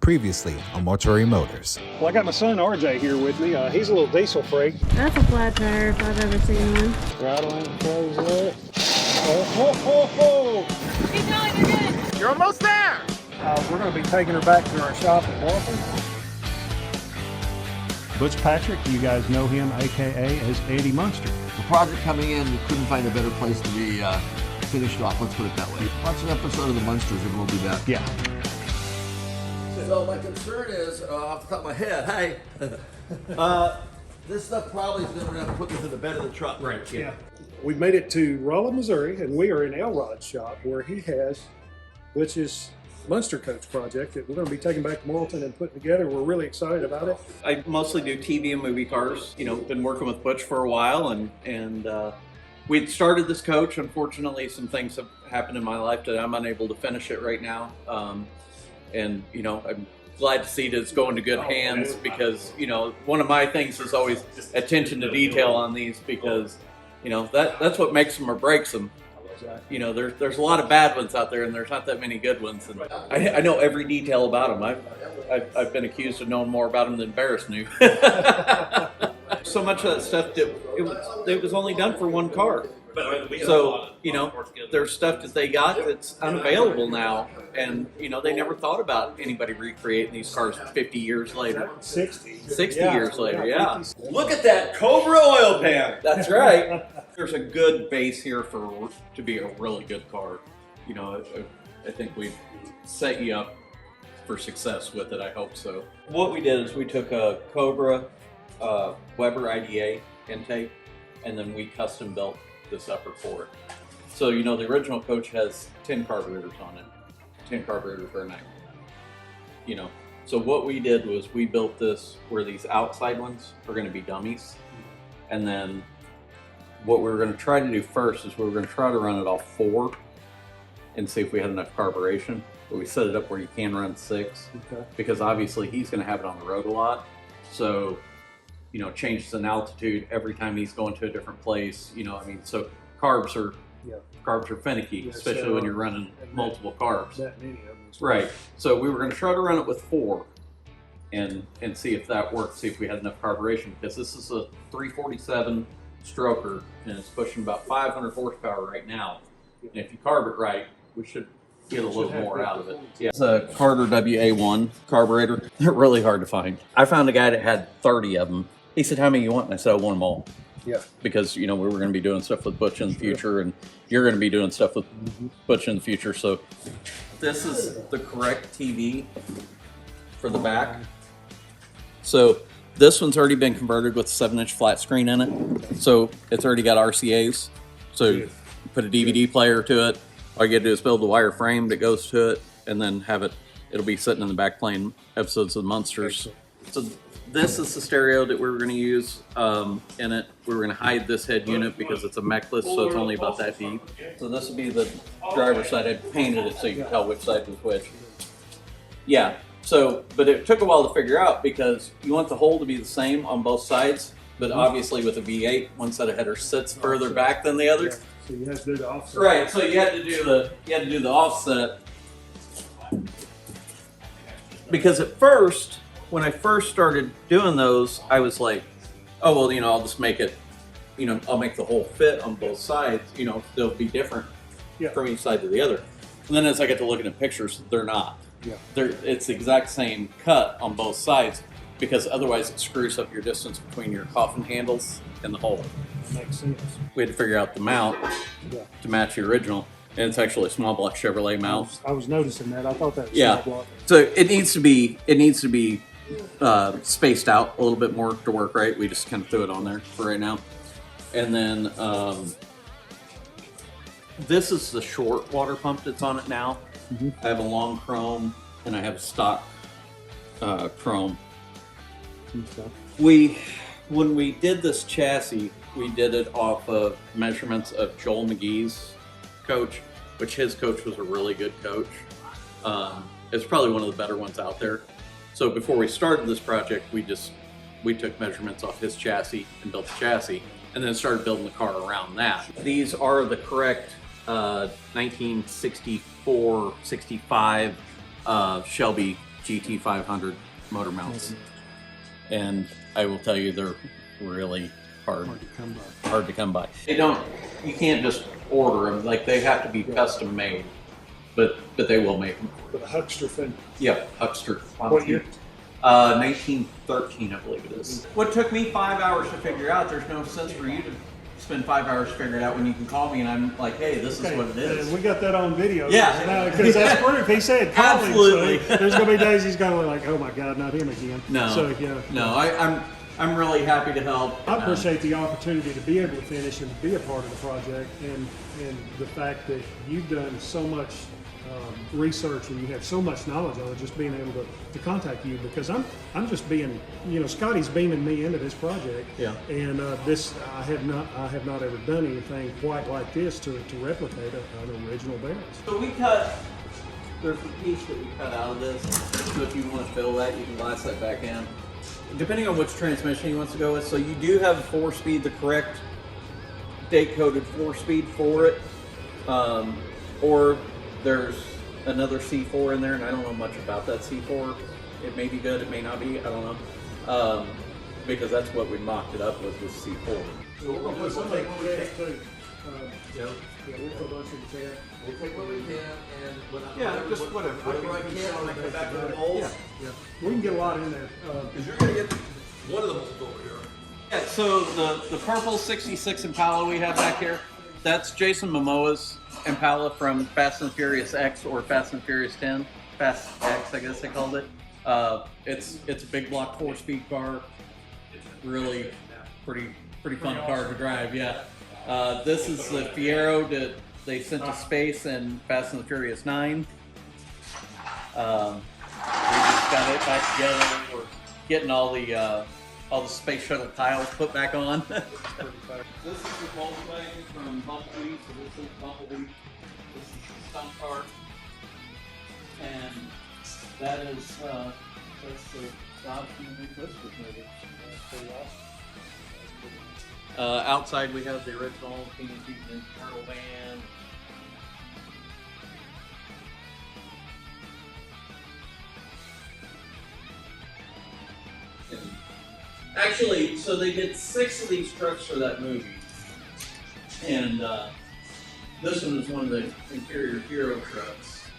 Previously on Mortuary Motors. Well, I got my son RJ here with me. He's a little diesel freak. That's a flat tire if I've ever seen one. Rattling, close up. Oh, ho, ho, ho. Keep going, you're good. You're almost there! We're going to be taking her back to our shop at Walton. Butch Patrick, you guys know him, AKA as Eddie Munster. The project coming in, we couldn't find a better place to be finished off, let's put it that way. Watch an episode of the Munsters and we'll be back. Yeah. So my concern is, off the top of my head, hey, this stuff probably is going to have to put into the bed of the truck. Right, yeah. We made it to Rolla, Missouri, and we are in Elrod's shop where he has Butch's Munster Coach project that we're going to be taking back to Morrilton and putting together. We're really excited about it. I mostly do TV and movie cars. You know, been working with Butch for a while, and we'd started this coach. Unfortunately, some things have happened in my life that I'm unable to finish it right now. And you know, I'm glad to see that it's going to good hands because, you know, one of my things is always attention to detail on these because, you know, that's what makes them or breaks them. You know, there's a lot of bad ones out there and there's not that many good ones. And I know every detail about them. I've been accused of knowing more about them than Barris knew. So much of that stuff, it was only done for one car. So, you know, there's stuff that they got that's unavailable now. And, you know, they never thought about anybody recreating these cars 50 years later. 60 years later, yeah. Look at that Cobra oil pan. That's right. There's a good base here to be a really good car. You know, I think we've set you up for success with it. I hope so. What we did is we took a Cobra Weber IDA intake, and then we custom built this upper for it. So, you know, the original coach has 10 carburetors on it. 10 carburetors per night. You know, so what we did was we built this where these outside ones are going to be dummies. And then what we were going to try to do first is we were going to try to run it off 4 and see if we had enough carburation. But we set it up where you can run 6 because obviously he's going to have it on the road a lot. So, you know, changes in altitude every time he's going to a different place. You know, I mean, so carbs are finicky, yes, especially when you're running multiple carbs. That many of them. Right. So we were going to try to run it with 4 and see if that worked, see if we had enough carburation, because this is a 347 stroker and it's pushing about 500 horsepower right now. And if you carb it right, we should get a little more out of it. Yeah. It's a Carter WA1 carburetor. They're really hard to find. I found a guy that had 30 of them. He said, "How many you want?" And I said, "I want them all." Yeah. Because, you know, we were going to be doing stuff with Butch in the future, and you're going to be doing stuff with Butch in the future. So this is the correct TV for the back. So this one's already been converted with a 7-inch flat screen in it. So it's already got RCAs. So you put a DVD player to it. All you got to do is build the wire frame that goes to it, and then have it. It'll be sitting in the back playing episodes of the Munsters. So this is the stereo that we were going to use in it. We were going to hide this head unit because it's a mechless, so it's only about that deep. So this would be the driver's side. I painted it so you can tell which side was which. Yeah, so, but it took a while to figure out because you want the hole to be the same on both sides, but obviously with a V8, one set of headers sits further back than the other. Yeah. So you have to do the offset. Right, so you had to do the offset. Because at first, when I first started doing those, I was like, oh, well, you know, I'll just make it, you know, I'll make the whole fit on both sides, you know, they'll be different from each side to the other. And then as I got to looking at pictures, they're not. Yeah. It's the exact same cut on both sides because otherwise it screws up your distance between your coffin handles and the hole. Makes sense. We had to figure out the mount to match the original. And it's actually a small block Chevrolet mount. I was noticing that. I thought that was small block. So it needs to be spaced out a little bit more to work right. We just kind of threw it on there for right now. And then this is the short water pump that's on it now. I have a long chrome and I have a stock chrome. When we did this chassis, we did it off of measurements of Joel McGee's coach, which his coach was a really good coach. It's probably one of the better ones out there. So before we started this project, we took measurements off his chassis and built the chassis, and then started building the car around that. These are the correct 1964-65 Shelby GT500 motor mounts. And I will tell you, they're really hard to come by. You can't just order them, like they have to be custom made, but they will make them. With a Huckster fender. Yeah, Huckster. What year? 1913, I believe it is. What took me 5 hours to figure out, there's no sense for you to spend 5 hours to figure it out when you can call me and I'm like, hey, this is what it is. We got that on video. Yeah. Because that's proof. He said, call me. Absolutely. So there's going to be days he's going to be like, oh my God, not him again. No. So, yeah. No, I'm really happy to help. I appreciate the opportunity to be able to finish and to be a part of the project, and the fact that you've done so much research and you have so much knowledge on it, just being able to contact you, because I'm just being, Scotty's beaming me into this project. Yeah. And I have not ever done anything quite like this to replicate an original bearing. So there's a piece that we cut out of this, so if you want to fill that, you can glass that back in. Depending on which transmission he wants to go with. So you do have 4-speed, the correct date-coded 4-speed for it. Or there's another C4 in there, and I don't know much about that C4. It may be good, it may not be, I don't know. Because that's what we mocked it up with C4. So we're going to put something on the test too. Yeah, we'll put a bunch in the test. We'll take what we can, and Whatever I can, when I come back to the molds. Yeah, we can get a lot in there. Because you're going to get one of the molds over here. Yeah, so the purple 66 Impala we have back here, that's Jason Momoa's Impala from Fast and Furious X, or Fast and Furious 10. Fast X, I guess they called it. It's a big block 4-speed car. Really pretty fun car to drive, yeah. This is the Fiero that they sent to space in Fast and the Furious 9. We just got it back together. We're getting all the space shuttle tiles put back on. This is the Volkswagen from Bumblebee. So this is Bumblebee. This is the stunt car, and that is that's the Dodge Human Twister movie. Pretty awesome. Outside we have the original Teenage Mutant Ninja Turtle van. Actually, so they did 6 of these trucks for that movie, and this one is one of the interior hero trucks.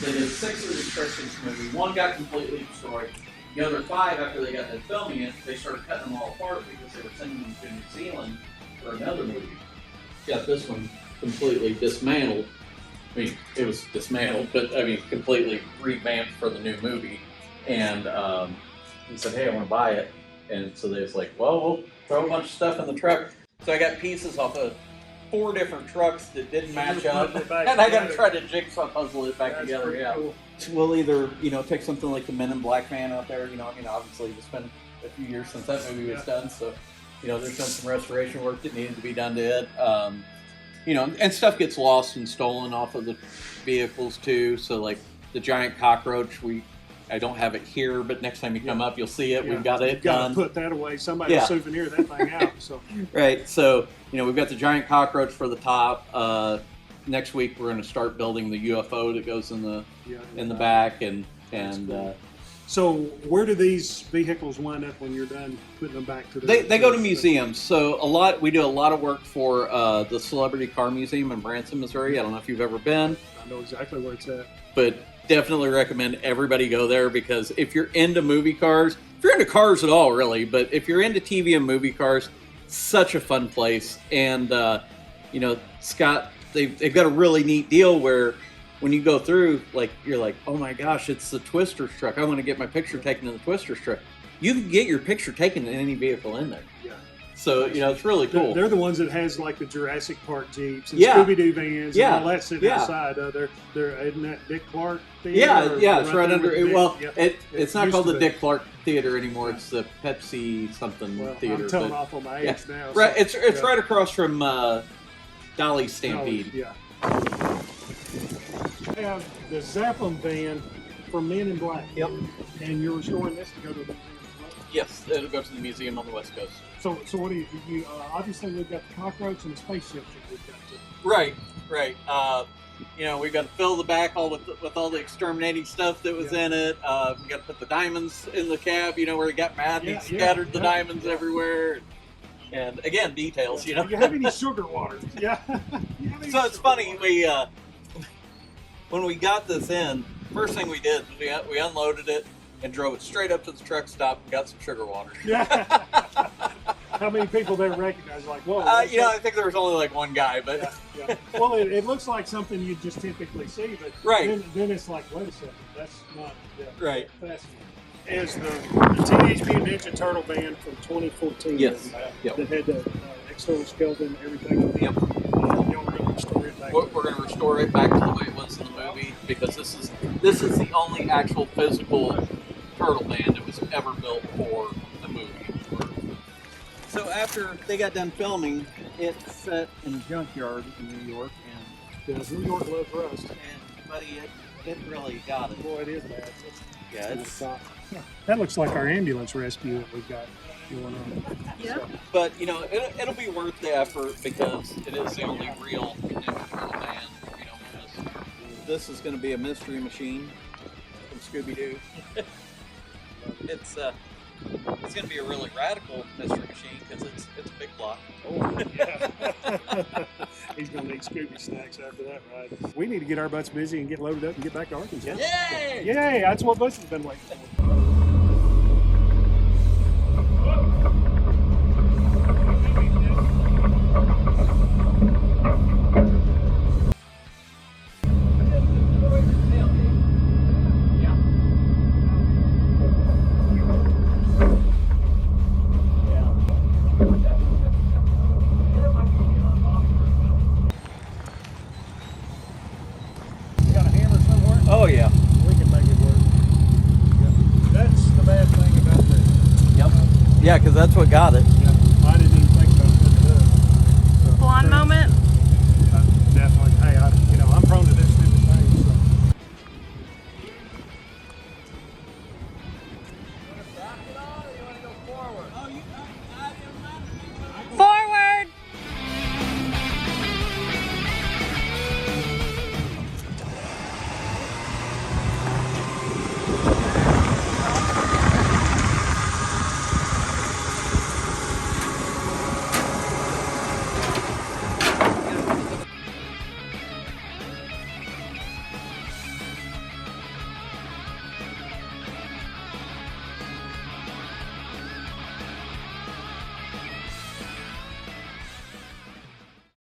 They did 6 of these trucks for this movie. One got completely destroyed. The other 5, after they got done filming it, they started cutting them all apart because they were sending them to New Zealand for another movie. Got this one completely dismantled. I mean, it was dismantled, but I mean, completely revamped for the new movie. And he said, hey, I want to buy it. And so they was like, well, we'll throw a bunch of stuff in the truck. So I got pieces off of 4 different trucks that didn't match up. And I got to try to jigsaw puzzle it back together, yeah. Cool. We'll either, take something like the Men in Black van out there, obviously it's been a few years since that movie was done. So, there's been some restoration work that needed to be done to it. And stuff gets lost and stolen off of the vehicles too. So like the giant cockroach, I don't have it here, but next time you come up, you'll see it. Yeah. We've got it done. Got to put that away. Somebody souvenir that thing out. So right. So we've got the giant cockroach for the top. Next week we're going to start building the UFO that goes in the back, and So where do these vehicles wind up when you're done putting them back to the? They go to museums. So we do a lot of work for the Celebrity Car Museum in Branson, Missouri. I don't know if you've ever been. I know exactly where it's at. But definitely recommend everybody go there, because if you're into movie cars, if you're into cars at all, really, but if you're into TV and movie cars, such a fun place. And Scott, they've got a really neat deal where when you go through, like, you're like, oh my gosh, it's the Twister's truck. I want to get my picture taken in the Twister's truck. You can get your picture taken in any vehicle in there. Yeah. So, it's really cool. They're the ones that has like the Jurassic Park Jeeps and Scooby-Doo vans and all that sitting outside. Isn't that Dick Clark Theater? Yeah, it's right under it. Well, it's not called the Dick Clark Theater anymore. It's the Pepsi something theater. I'm telling off on my age now. Right, it's right across from Dolly's Stampede. Yeah. I have the Zeppelin van for Men in Black. Yep. And you're restoring this to go to the museum as well? Yes, it'll go to the museum on the West Coast. So what do you obviously we've got the cockroach and the spaceship that we've got to. Right. you know, we got to fill the back all with all the exterminating stuff that was in it. We got to put the diamonds in the cab, you know, where he got mad and he scattered the diamonds everywhere. And again, details, you know. Do you have any sugar water? Yeah. So it's funny, we when we got this in, first thing we did was we unloaded it and drove it straight up to the truck stop and got some sugar water. Yeah. How many people there recognize? Like, whoa. You know, I think there was only like one guy, but yeah. Well, it looks like something you just typically see, but then it's like, wait a second, that's not right. Fascinating. Is the Teenage Mutant Ninja Turtle band from 2014? Yes. That had the external skeleton, everything. Yep. Y'all are going to restore it back. We're going to restore it back to the way it was in the movie because this is the only actual physical turtle band that was ever built for the movie. So after they got done filming, it's set in a junkyard in New York, Yeah, New York loves rust. and buddy, it really got it. Boy, it is bad. Yeah, That looks like our ambulance rescue that we've got going on. Yeah. but you know, it'll be worth the effort because it is the only real Ninja Turtle band. You know, this is going to be a mystery machine from Scooby-Doo. It's going to be a really radical mystery machine because it's a big block. Oh, yeah. He's going to need Scooby snacks after that ride. We need to get our butts busy and get loaded up and get back to Arkansas. Yay! Yay! That's what Butch has been waiting for. Oh yeah. We can make it work. That's the bad thing about this. Yep. Yeah, because that's what got it.